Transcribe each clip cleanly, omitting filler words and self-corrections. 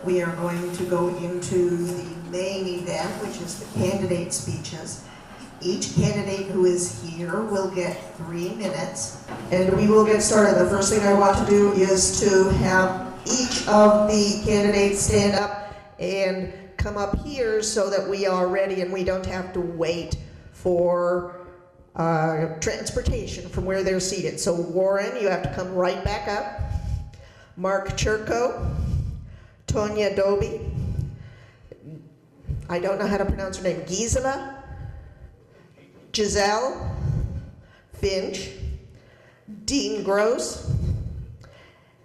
we are going to go into the main event, which is the candidate speeches. Each candidate who is here will get 3 minutes, and we will get started. The first thing I want to do is to have each of the candidates stand up and come up here so that we are ready and we don't have to wait for transportation from where they're seated. So Warren, you have to come right back up. Mark Turco, Tonya Dobie, I don't know how to pronounce her name, Giselle Finch, Dean Gross,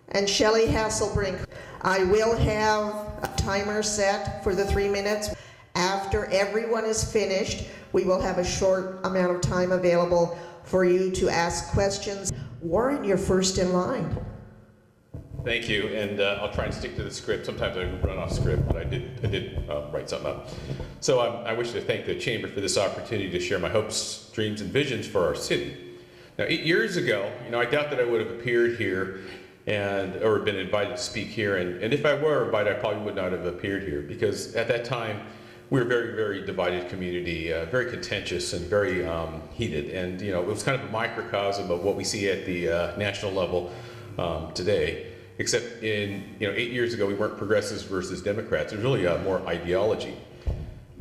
and Shelley Hasselbrink. I will have a timer set for the 3 minutes. After everyone is finished, we will have a short amount of time available for you to ask questions. Warren, you're first in line. Thank you, and I'll try and stick to the script. Sometimes I run off script, but I did write something up. So I wish to thank the Chamber for this opportunity to share my hopes, dreams, and visions for our city. Now, 8 years ago, I doubt that I would have appeared here or been invited to speak here, and if I were invited, I probably would not have appeared here, because at that time, we were a very, very divided community, very contentious and very heated, and it was kind of a microcosm of what we see at the national level today. Except in 8 years ago, we weren't progressives versus Democrats. It was really more ideology.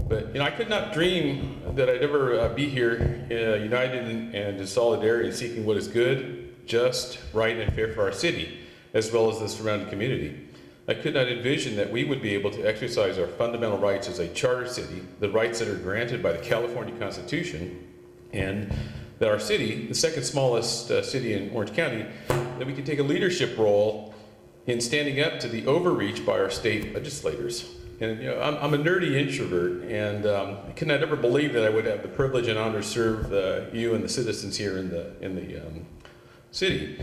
But I could not dream that I'd ever be here united and in solidarity, seeking what is good, just, right, and fair for our city, as well as the surrounding community. I could not envision that we would be able to exercise our fundamental rights as a charter city, the rights that are granted by the California Constitution, and that our city, the second smallest city in Orange County, that we could take a leadership role in standing up to the overreach by our state legislators. And I'm a nerdy introvert, and I could not ever believe that I would have the privilege and honor to serve you and the citizens here in the city.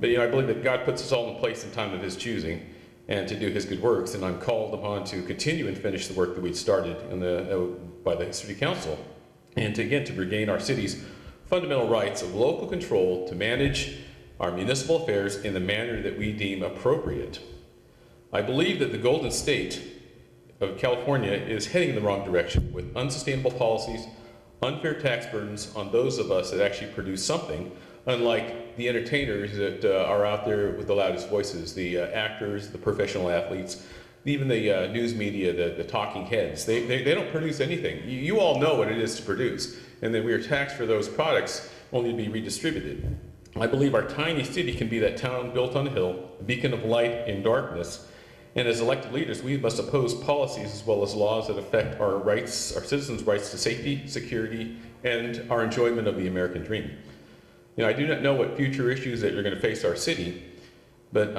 But I believe that God puts us all in place in time of His choosing, and to do His good works. And I'm called upon to continue and finish the work that we'd started by the City Council, and to regain our city's fundamental rights of local control to manage our municipal affairs in the manner that we deem appropriate. I believe that the Golden State of California is heading in the wrong direction with unsustainable policies, unfair tax burdens on those of us that actually produce something, unlike the entertainers that are out there with the loudest voices, the actors, the professional athletes, even the news media, the talking heads. They don't produce anything. You all know what it is to produce, and then we are taxed for those products only to be redistributed. I believe our tiny city can be that town built on a hill, a beacon of light in darkness, and as elected leaders, we must oppose policies as well as laws that affect our rights, our citizens' rights to safety, security, and our enjoyment of the American dream. I do not know what future issues that are going to face our city, but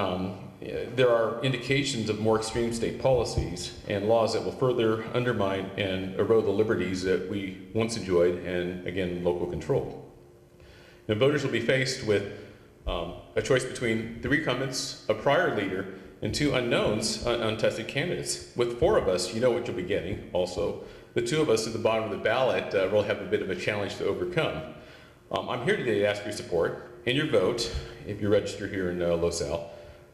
there are indications of more extreme state policies and laws that will further undermine and erode the liberties that we once enjoyed, and again, local control. And voters will be faced with a choice between 3 incumbents, a prior leader, and 2 unknowns, untested candidates. With 4 of us, you know what you'll be getting also. The 2 of us at the bottom of the ballot will have a bit of a challenge to overcome. I'm here today to ask for your support and your vote if you're registered here in Los Al.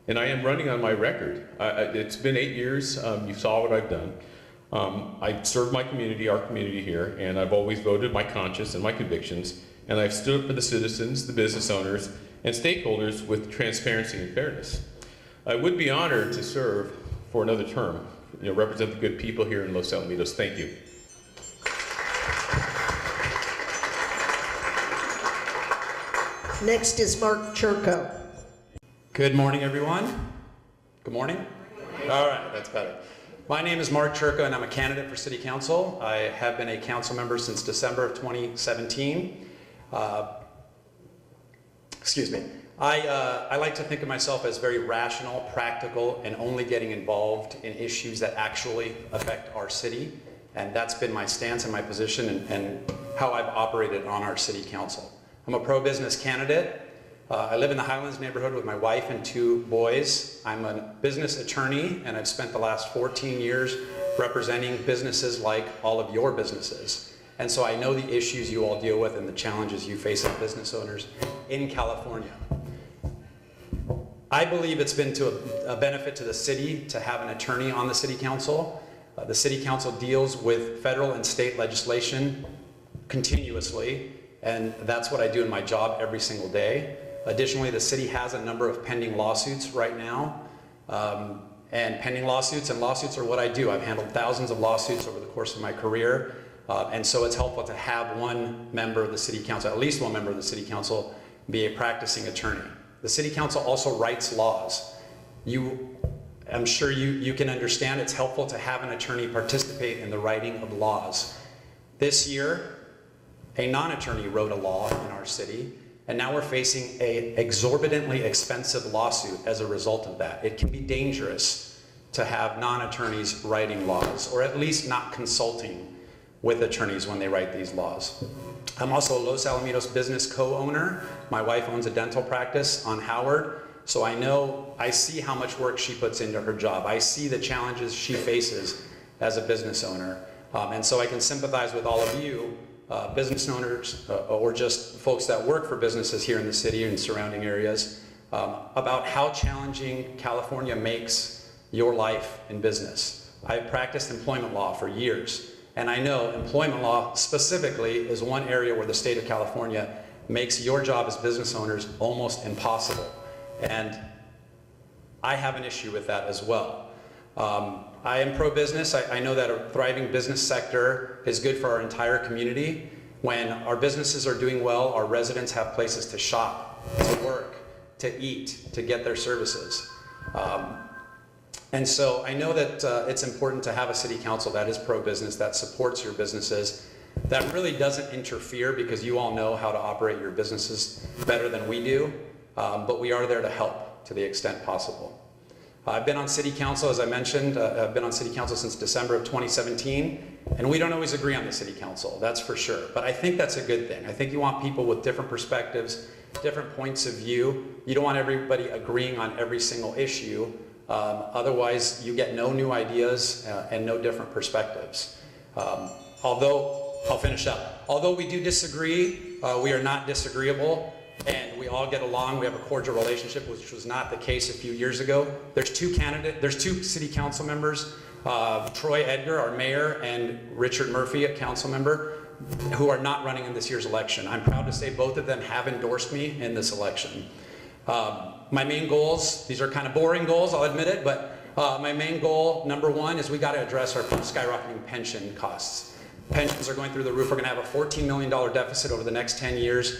And I am running on my record. It's been 8 years. You saw what I've done. I served my community, our community here, and I've always voted my conscience and my convictions. And I've stood up for the citizens, the business owners, and stakeholders with transparency and fairness. I would be honored to serve for another term, represent the good people here in Los Alamitos. Thank you. Next is Mark Turco. Good morning, everyone. Good morning. All right, that's better. My name is Mark Turco, and I'm a candidate for City Council. I have been a council member since December of 2017. Excuse me. I like to think of myself as very rational, practical, and only getting involved in issues that actually affect our city. And that's been my stance and my position and how I've operated on our city council. I'm a pro-business candidate. I live in the Highlands neighborhood with my wife and 2 boys. I'm a business attorney, and I've spent the last 14 years representing businesses like all of your businesses. And so I know the issues you all deal with and the challenges you face as business owners in California. I believe it's been to a benefit to the city to have an attorney on the city council. The city council deals with federal and state legislation continuously, and that's what I do in my job every single day. Additionally, the city has a number of pending lawsuits right now, and pending lawsuits are what I do. I've handled thousands of lawsuits over the course of my career, and so it's helpful to have one member of the city council, at least one member of the city council, be a practicing attorney. The city council also writes laws. I'm sure you can understand it's helpful to have an attorney participate in the writing of laws. This year, a non-attorney wrote a law in our city, and now we're facing an exorbitantly expensive lawsuit as a result of that. It can be dangerous to have non-attorneys writing laws, or at least not consulting with attorneys when they write these laws. I'm also a Los Alamitos business co-owner. My wife owns a dental practice on Howard, so I see how much work she puts into her job. I see the challenges she faces as a business owner. And so I can sympathize with all of you, business owners, or just folks that work for businesses here in the city and surrounding areas, about how challenging California makes your life in business. I've practiced employment law for years, and I know employment law specifically is one area where the state of California makes your job as business owners almost impossible. And I have an issue with that as well. I am pro-business. I know that a thriving business sector is good for our entire community. When our businesses are doing well, our residents have places to shop, to work, to eat, to get their services. And so I know that it's important to have a city council that is pro-business, that supports your businesses, that really doesn't interfere, because you all know how to operate your businesses better than we do, but we are there to help to the extent possible. I've been on city council, as I mentioned. I've been on city council since December of 2017, and we don't always agree on the city council, that's for sure. But I think that's a good thing. I think you want people with different perspectives, different points of view. You don't want everybody agreeing on every single issue. Otherwise, you get no new ideas and no different perspectives. I'll finish up. Although we do disagree, we are not disagreeable, and we all get along. We have a cordial relationship, which was not the case a few years ago. There's two city council members, Troy Edgar, our mayor, and Richard Murphy, a council member, who are not running in this year's election. I'm proud to say both of them have endorsed me in this election. My main goals, these are kind of boring goals, I'll admit it, but my main goal, number one, is we got to address our skyrocketing pension costs. Pensions are going through the roof. We're going to have a $14 million deficit over the next 10 years.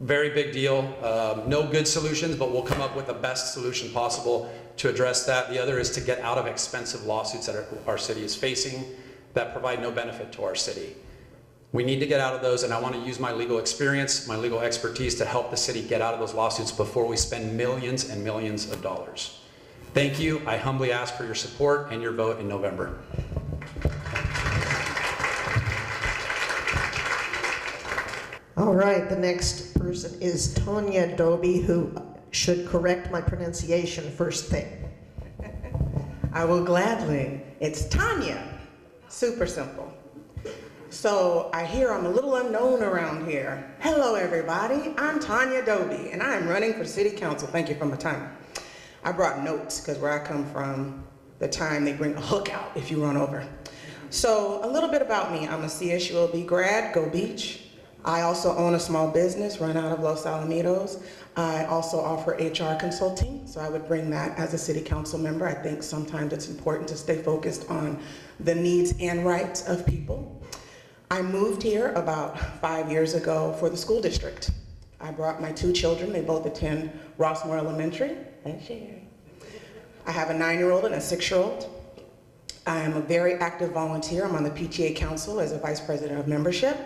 Very big deal. No good solutions, but we'll come up with the best solution possible to address that. The other is to get out of expensive lawsuits that our city is facing that provide no benefit to our city. We need to get out of those, and I want to use my legal experience, my legal expertise to help the city get out of those lawsuits before we spend millions and millions of dollars. Thank you. I humbly ask for your support and your vote in November. All right, the next person is Tonya Dobie, who should correct my pronunciation first thing. I will gladly. It's Tonya. Super simple. So I hear I'm a little unknown around here. Hello, everybody. I'm Tonya Dobie, and I am running for city council. Thank you for my time. I brought notes, because where I come from, the time they bring a hook out if you run over. So a little bit about me. I'm a CSULB grad, go Beach. I also own a small business run out of Los Alamitos. I also offer HR consulting, so I would bring that as a city council member. I think sometimes it's important to stay focused on the needs and rights of people. I moved here about 5 years ago for the school district. I brought my 2 children. They both attend Rossmore Elementary. I have a 9-year-old and a 6-year-old. I am a very active volunteer. I'm on the PTA Council as a vice president of membership.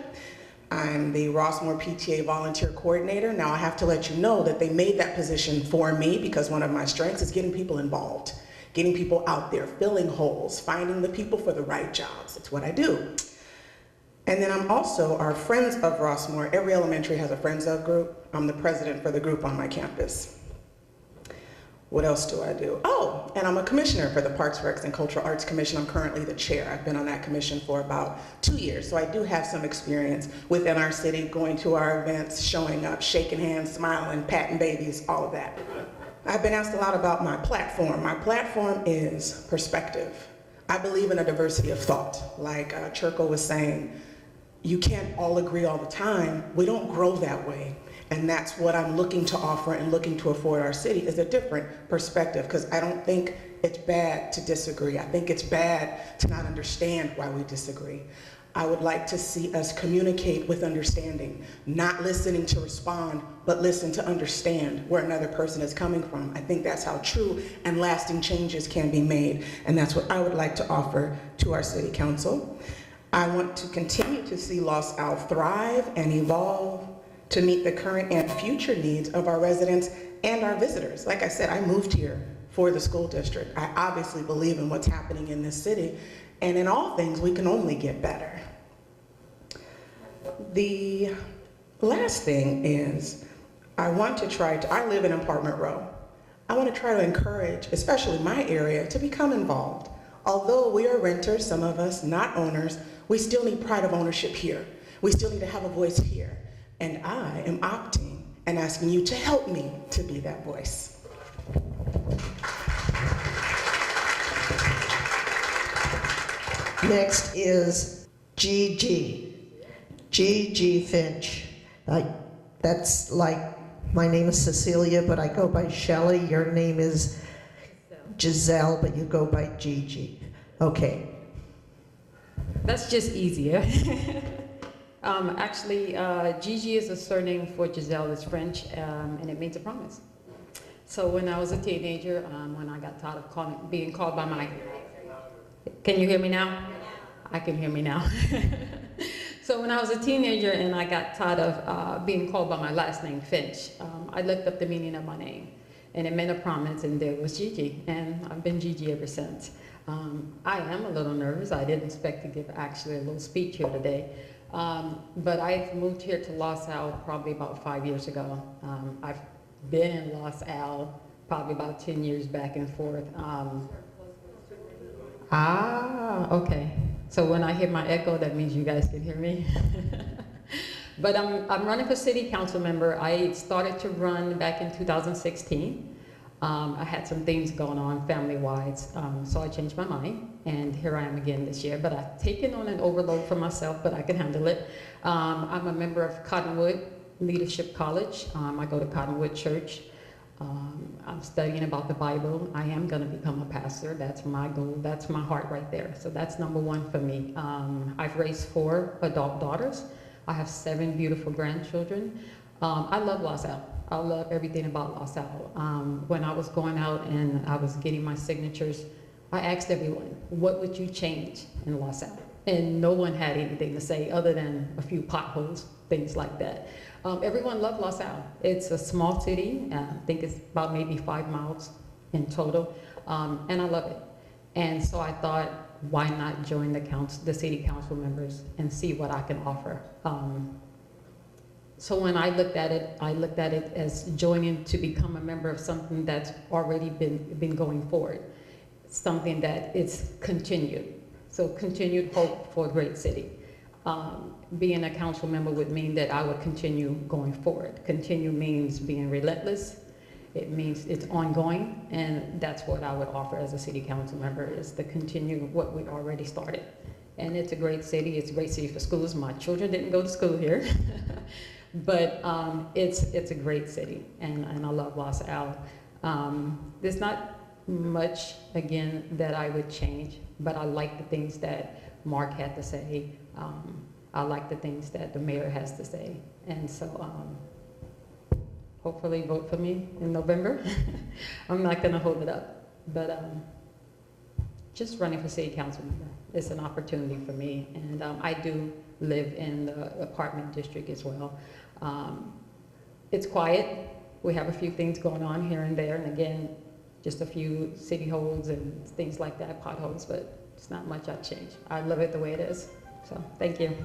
I'm the Rossmore PTA volunteer coordinator. Now I have to let you know that they made that position for me because one of my strengths is getting people involved, getting people out there, filling holes, finding the people for the right jobs. It's what I do. And then I'm also our Friends of Rossmore. Every elementary has a Friends of group. I'm the president for the group on my campus. What else do I do? Oh, and I'm a commissioner for the Parks, Recs, and Cultural Arts Commission. I'm currently the chair. I've been on that commission for about 2 years, so I do have some experience within our city, going to our events, showing up, shaking hands, smiling, patting babies, all of that. I've been asked a lot about my platform. My platform is perspective. I believe in a diversity of thought. Like Turco was saying, you can't all agree all the time. We don't grow that way. And that's what I'm looking to offer and looking to afford our city is a different perspective, because I don't think it's bad to disagree. I think it's bad to not understand why we disagree. I would like to see us communicate with understanding, not listening to respond, but listen to understand where another person is coming from. I think that's how true and lasting changes can be made, and that's what I would like to offer to our city council. I want to continue to see Los Al thrive and evolve to meet the current and future needs of our residents and our visitors. Like I said, I moved here for the school district. I obviously believe in what's happening in this city, and in all things, we can only get better. The last thing is, I live in Apartment Row. I want to try to encourage, especially my area, to become involved. Although we are renters, some of us not owners, we still need pride of ownership here. We still need to have a voice here. And I am opting and asking you to help me to be that voice. Next is Gigi Finch. That's like, my name is Cecilia, but I go by Shelley. Your name is Giselle, but you go by Gigi. Okay. That's just easier. Actually, Gigi is a surname for Giselle, it's French, and it means a promise. So when I was a teenager, when I got tired of being called by my... Can you hear me now? I can hear me now. So when I was a teenager and I got tired of being called by my last name, Finch, I looked up the meaning of my name. And it meant a promise, and there was Gigi. And I've been Gigi ever since. I am a little nervous. I didn't expect to give actually a little speech here today. But I moved here to Los Al probably about 5 years ago. I've been in Los Al probably about 10 years back and forth. Okay. So when I hear my echo, that means you guys can hear me. But I'm running for city council member. I started to run back in 2016. I had some things going on family-wise, so I changed my mind, and here I am again this year. But I've taken on an overload for myself, but I can handle it. I'm a member of Cottonwood Leadership College. I go to Cottonwood Church. I'm studying about the Bible. I am going to become a pastor. That's my goal. That's my heart right there. So that's number one for me. I've raised 4 adult daughters. I have 7 beautiful grandchildren. I love Los Al. I love everything about Los Al. When I was going out and I was getting my signatures, I asked everyone, what would you change in Los Al? And no one had anything to say other than a few potholes, things like that. Everyone loved Los Al. It's a small city. I think it's about maybe 5 miles in total, and I love it. And so I thought, why not join the city council members and see what I can offer. So when I looked at it as joining to become a member of something that's already been going forward, something that it's continued. So continued hope for a great city. Being a council member would mean that I would continue going forward. Continue means being relentless. It means it's ongoing, and that's what I would offer as a city council member, is to continue what we already started. And it's a great city. It's a great city for schools. My children didn't go to school here, but it's a great city, and I love Los Al. There's not much, again, that I would change, but I like the things that Mark had to say. I like the things that the mayor has to say. And so hopefully vote for me in November. I'm not gonna hold it up, but just running for city council member is an opportunity for me. And I do live in the apartment district as well. It's quiet. We have a few things going on here and there, and again, just a few city holes and things like that, potholes, but it's not much I'd change. I love it the way it is. So, thank you.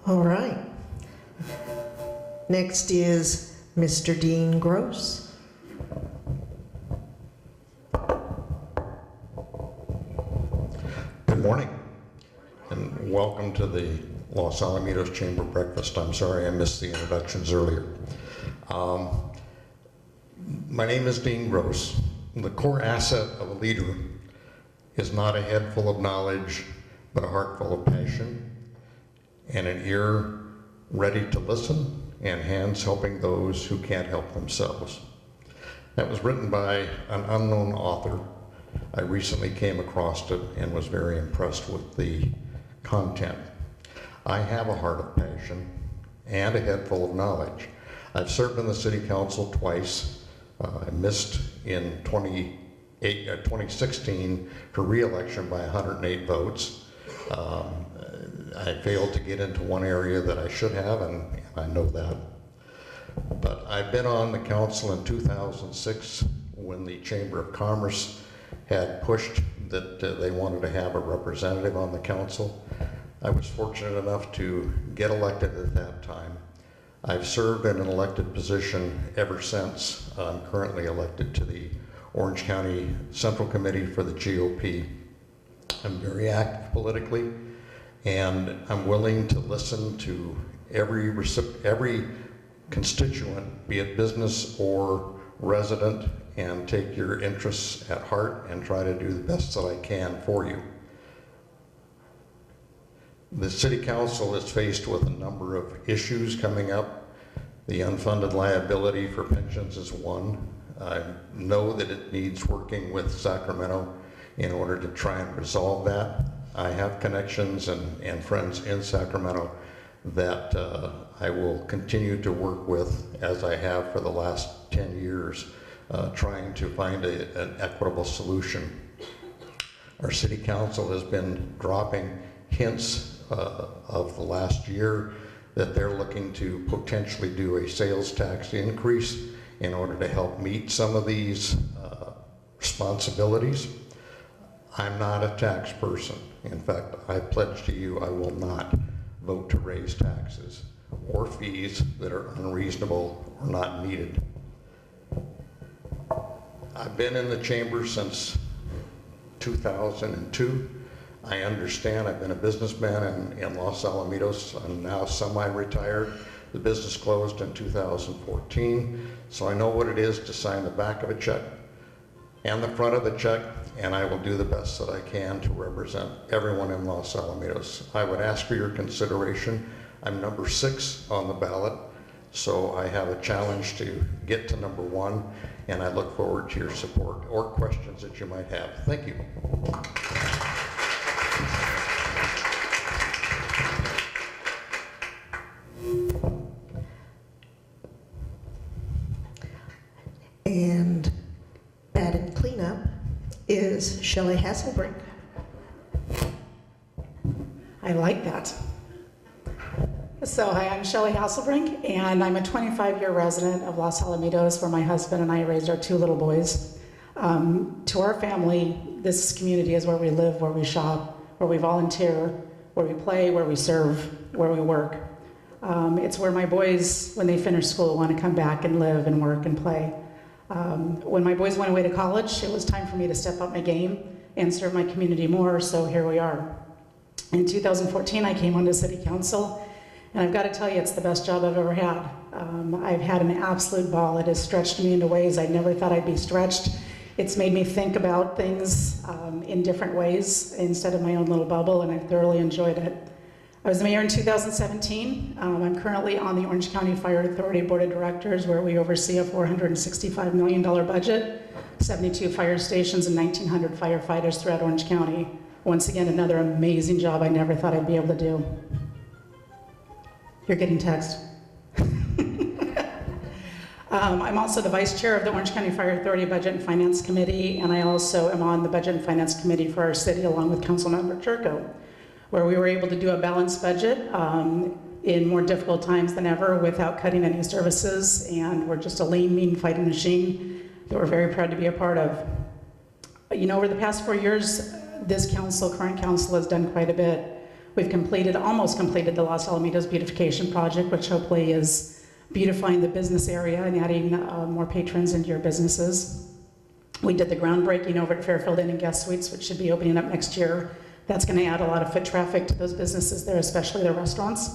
All right. Next is Mr. Dean Gross. Good morning, and welcome to the Los Alamitos Chamber Breakfast. I'm sorry I missed the introductions earlier. My name is Dean Gross. The core asset of a leader is not a head full of knowledge, but a heart full of passion, and an ear ready to listen, and hands helping those who can't help themselves. That was written by an unknown author. I recently came across it and was very impressed with the content. I have a heart of passion and a head full of knowledge. I've served in the city council twice. I missed in 2016 for re-election by 108 votes. I failed to get into one area that I should have, and I know that. But I've been on the council in 2006 when the Chamber of Commerce had pushed that they wanted to have a representative on the council. I was fortunate enough to get elected at that time. I've served in an elected position ever since. I'm currently elected to the Orange County Central Committee for the GOP. I'm very active politically, and I'm willing to listen to every constituent, be it business or resident, and take your interests at heart and try to do the best that I can for you. The City Council is faced with a number of issues coming up. The unfunded liability for pensions is one. I know that it needs working with Sacramento in order to try and resolve that. I have connections and friends in Sacramento that I will continue to work with, as I have for the last 10 years, trying to find an equitable solution. Our City Council has been dropping hints of the last year that they're looking to potentially do a sales tax increase in order to help meet some of these responsibilities. I'm not a tax person. In fact, I pledge to you I will not vote to raise taxes or fees that are unreasonable or not needed. I've been in the chamber since 2002. I understand. I've been a businessman in Los Alamitos. I'm now semi-retired. The business closed in 2014, so I know what it is to sign the back of a check and the front of the check, and I will do the best that I can to represent everyone in Los Alamitos. I would ask for your consideration. I'm number 6 on the ballot, so I have a challenge to get to number 1, and I look forward to your support or questions that you might have. Thank you. And batting cleanup is Shelley Hasselbrink. I like that. So hi, I'm Shelley Hasselbrink, and I'm a 25-year resident of Los Alamitos, where my husband and I raised our 2 little boys. To our family, this community is where we live, where we shop, where we volunteer, where we play, where we serve, where we work. It's where my boys, when they finish school, want to come back and live and work and play. When my boys went away to college, it was time for me to step up my game and serve my community more, so here we are. In 2014, I came onto City Council, and I've got to tell you, it's the best job I've ever had. I've had an absolute ball. It has stretched me into ways I never thought I'd be stretched. It's made me think about things in different ways instead of my own little bubble, and I've thoroughly enjoyed it. I was the mayor in 2017. I'm currently on the Orange County Fire Authority Board of Directors, where we oversee a $465 million budget, 72 fire stations, and 1,900 firefighters throughout Orange County. Once again, another amazing job I never thought I'd be able to do. You're getting text. I'm also the vice chair of the Orange County Fire Authority Budget and Finance Committee, and I also am on the Budget and Finance Committee for our city, along with Councilmember Turco, where we were able to do a balanced budget in more difficult times than ever without cutting any services, and we're just a lean, mean fighting machine that we're very proud to be a part of. You know, over the past 4 years, this council, current council, has done quite a bit. We've almost completed the Los Alamitos beautification project, which hopefully is beautifying the business area and adding more patrons into your businesses. We did the groundbreaking over at Fairfield Inn and Guest Suites, which should be opening up next year. That's going to add a lot of foot traffic to those businesses there, especially the restaurants.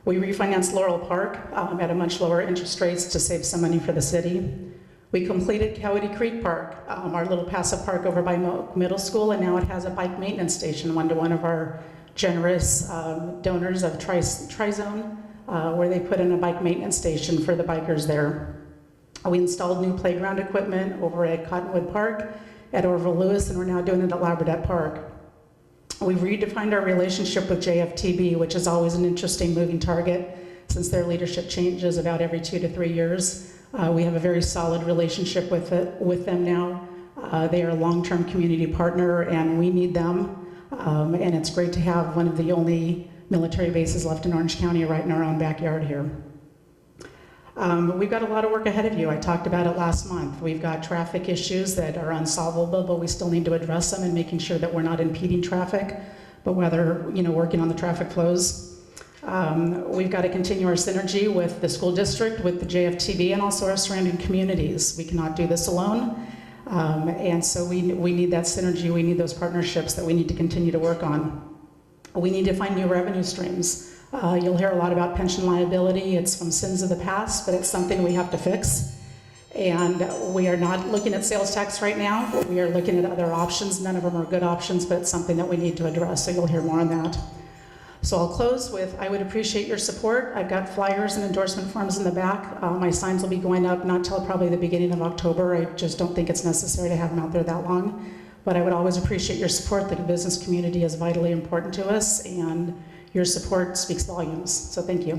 We refinanced Laurel Park at a much lower interest rates to save some money for the city. We completed Coyote Creek Park, our little passive park over by middle school, and now it has a bike maintenance station, one to one of our generous donors of Trizone, where they put in a bike maintenance station for the bikers there. We installed new playground equipment over at Cottonwood Park, at Orville Lewis, and we're now doing it at Labradette Park. We've redefined our relationship with JFTB, which is always an interesting moving target since their leadership changes about every 2 to 3 years. We have a very solid relationship with them now. They are a long-term community partner, and we need them. And it's great to have one of the only military bases left in Orange County right in our own backyard here. We've got a lot of work ahead of you. I talked about it last month. We've got traffic issues that are unsolvable, but we still need to address them and making sure that we're not impeding traffic, but whether, working on the traffic flows. We've got to continue our synergy with the school district, with the JFTB, and also our surrounding communities. We cannot do this alone. And so we need that synergy. We need those partnerships that we need to continue to work on. We need to find new revenue streams. You'll hear a lot about pension liability. It's from sins of the past, but it's something we have to fix. And we are not looking at sales tax right now. We are looking at other options. None of them are good options, but it's something that we need to address. So you'll hear more on that. So I'll close with, I would appreciate your support. I've got flyers and endorsement forms in the back. My signs will be going up not till probably the beginning of October. I just don't think it's necessary to have them out there that long. But I would always appreciate your support. The business community is vitally important to us, and your support speaks volumes. So thank you.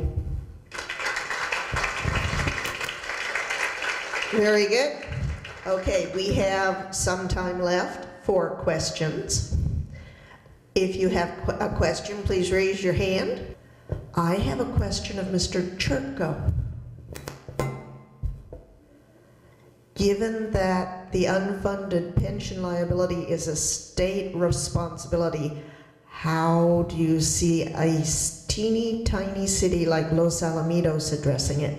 Very good. Okay, we have some time left for questions. If you have a question, please raise your hand. I have a question of Mr. Turco. Given that the unfunded pension liability is a state responsibility, how do you see a teeny tiny city like Los Alamitos addressing it?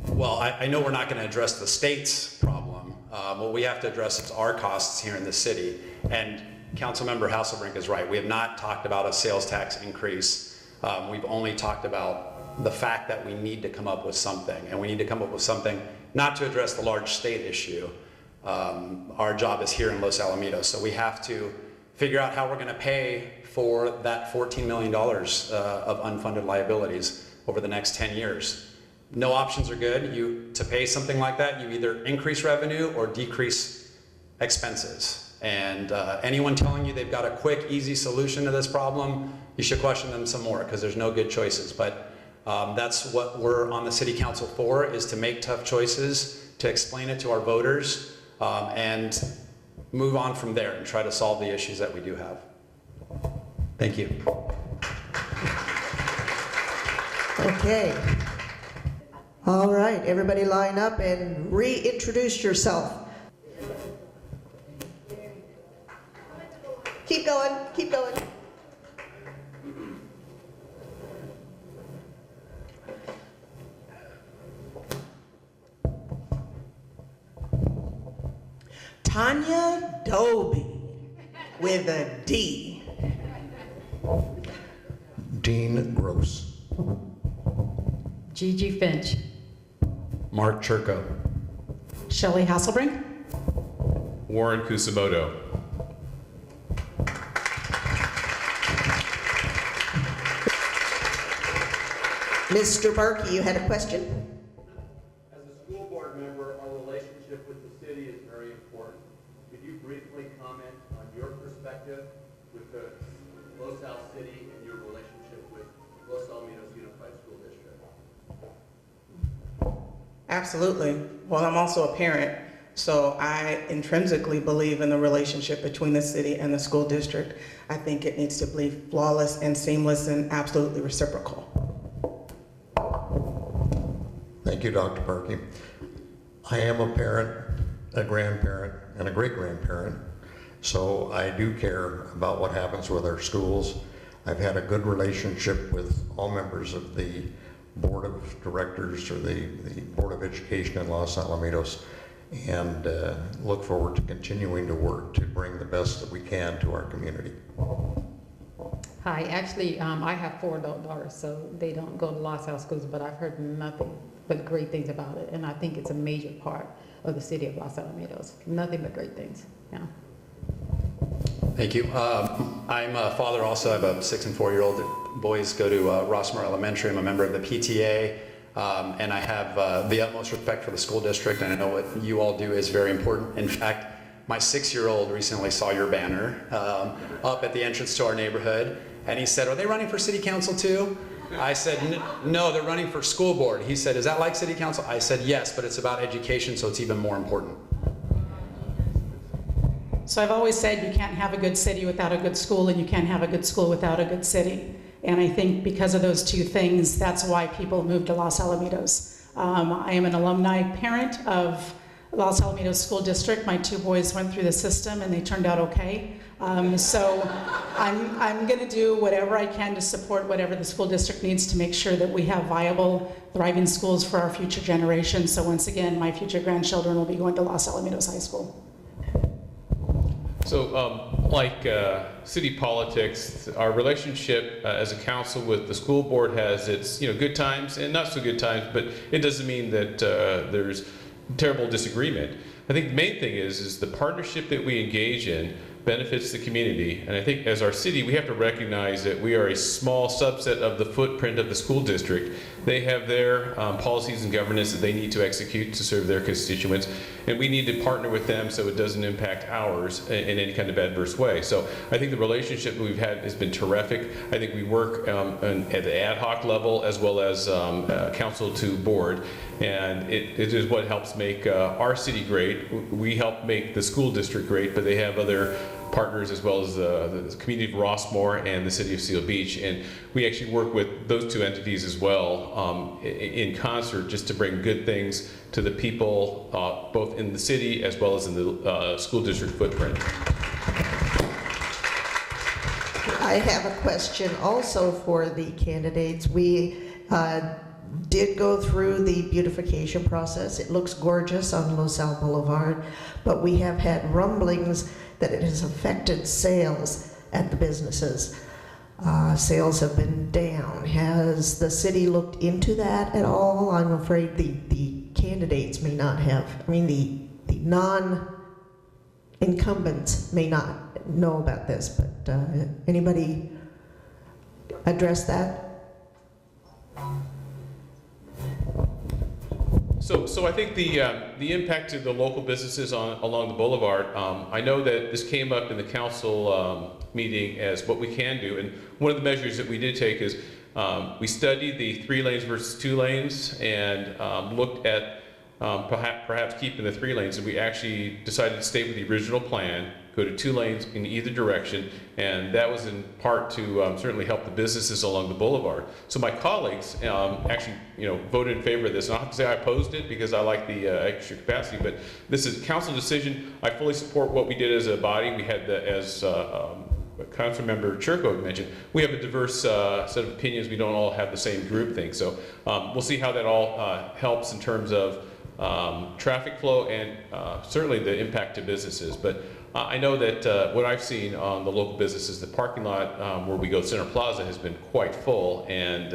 Well, I know we're not going to address the state's problem. What we have to address is our costs here in the city. And Councilmember Hasselbrink is right. We have not talked about a sales tax increase. We've only talked about the fact that we need to come up with something. And we need to come up with something not to address the large state issue. Our job is here in Los Alamitos. So we have to figure out how we're going to pay for that $14 million of unfunded liabilities over the next 10 years. No options are good. To pay something like that, you either increase revenue or decrease expenses. And anyone telling you they've got a quick, easy solution to this problem, you should question them some more, because there's no good choices. But that's what we're on the city council for, is to make tough choices, to explain it to our voters, and move on from there and try to solve the issues that we do have. Thank you. Okay. All right, everybody line up and reintroduce yourself. Keep going, keep going. Tonya Dobie with a D. Dean Gross. Gigi Finch. Mark Turco. Shelley Hasselbrink. Warren Kusamoto. Mr. Barkey, you had a question? As a school board member, our relationship with the city is very important. Could you briefly comment on your perspective with the Los Al City and your relationship with Los Alamitos Unified School District? Absolutely. Well, I'm also a parent, so I intrinsically believe in the relationship between the city and the school district. I think it needs to be flawless and seamless and absolutely reciprocal. Thank you, Dr. Parkey. I am a parent, a grandparent, and a great-grandparent, so I do care about what happens with our schools. I've had a good relationship with all members of the Board of Directors or the Board of Education in Los Alamitos, and look forward to continuing to work to bring the best that we can to our community. Hi, actually, I have 4 adult daughters, so they don't go to Los Alamitos schools, but I've heard nothing but great things about it, and I think it's a major part of the city of Los Alamitos. Nothing but great things, yeah. Thank you. I'm a father also. I have a 6 and 4-year-old. Boys go to Rossmore Elementary. I'm a member of the PTA, and I have the utmost respect for the school district, and I know what you all do is very important. In fact, my 6-year-old recently saw your banner up at the entrance to our neighborhood, and he said, "Are they running for city council too?" I said, "No, they're running for school board." He said, "Is that like city council?" I said, "Yes, but it's about education, so it's even more important." So I've always said you can't have a good city without a good school, and you can't have a good school without a good city. And I think because of those two things, that's why people move to Los Alamitos. I am an alumni parent of Los Alamitos School District. My 2 boys went through the system and they turned out okay. So I'm going to do whatever I can to support whatever the school district needs to make sure that we have viable, thriving schools for our future generations. So once again, my future grandchildren will be going to Los Alamitos High School. So, like city politics, our relationship as a council with the school board has its good times and not so good times, but it doesn't mean that there's terrible disagreement. I think the main thing is the partnership that we engage in benefits the community, and I think as our city we have to recognize that we are a small subset of the footprint of the school district. They have their policies and governance that they need to execute to serve their constituents, and we need to partner with them so it doesn't impact ours in any kind of adverse way. So I think the relationship we've had has been terrific. I think we work at the ad hoc level as well as council to board, and it is what helps make our city great. We help make the school district great, but they have other partners as well as the community of Rossmore and the city of Seal Beach, and we actually work with those 2 entities as well in concert just to bring good things to the people both in the city as well as in the school district footprint. I have a question also for the candidates. We did go through the beautification process. It looks gorgeous on Los Al Boulevard, but we have had rumblings that it has affected sales at the businesses. Sales have been down. Has the city looked into that at all? I'm afraid the candidates may not have. I mean, the non-incumbents may not know about this, but anybody address that? So I think the impact to the local businesses along the boulevard, I know that this came up in the council meeting as what we can do, and one of the measures that we did take is we studied the 3 lanes versus 2 lanes and looked at perhaps keeping the 3 lanes, and we actually decided to stay with the original plan, go to 2 lanes in either direction, and that was in part to certainly help the businesses along the boulevard. So my colleagues actually voted in favor of this, and I'll have to say I opposed it because I like the extra capacity, but this is a council decision. I fully support what we did as a body. We had as Councilmember Turco had mentioned, we have a diverse set of opinions. We don't all have the same group thing, so we'll see how that all helps in terms of traffic flow and certainly the impact to businesses. But I know that what I've seen on the local businesses, the parking lot where we go, Center Plaza, has been quite full, and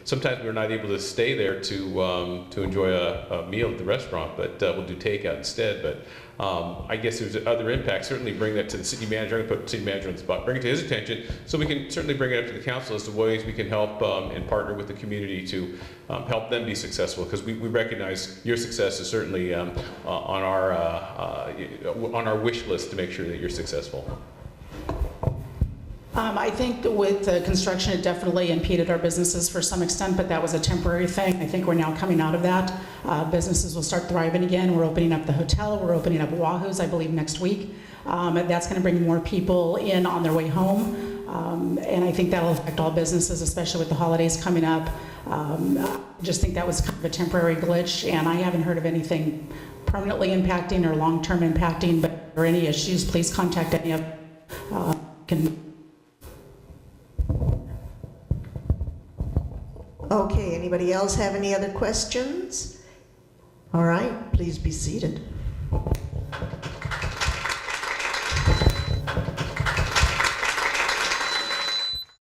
sometimes we're not able to stay there to enjoy a meal at the restaurant, but we'll do takeout instead. But I guess there's other impacts. Certainly bring that to the city manager. I'm going to put the city manager on the spot. Bring it to his attention so we can certainly bring it up to the council as to ways we can help and partner with the community to help them be successful, because we recognize your success is certainly on our wish list to make sure that you're successful. I think with the construction, it definitely impeded our businesses for some extent, but that was a temporary thing. I think we're now coming out of that. Businesses will start thriving again. We're opening up the hotel. We're opening up Wahoo's, I believe, next week. That's going to bring more people in on their way home. And I think that'll affect all businesses, especially with the holidays coming up. I just think that was kind of a temporary glitch, and I haven't heard of anything permanently impacting or long-term impacting, but if there are any issues, please contact any of Okay, anybody else have any other questions? All right, please be seated.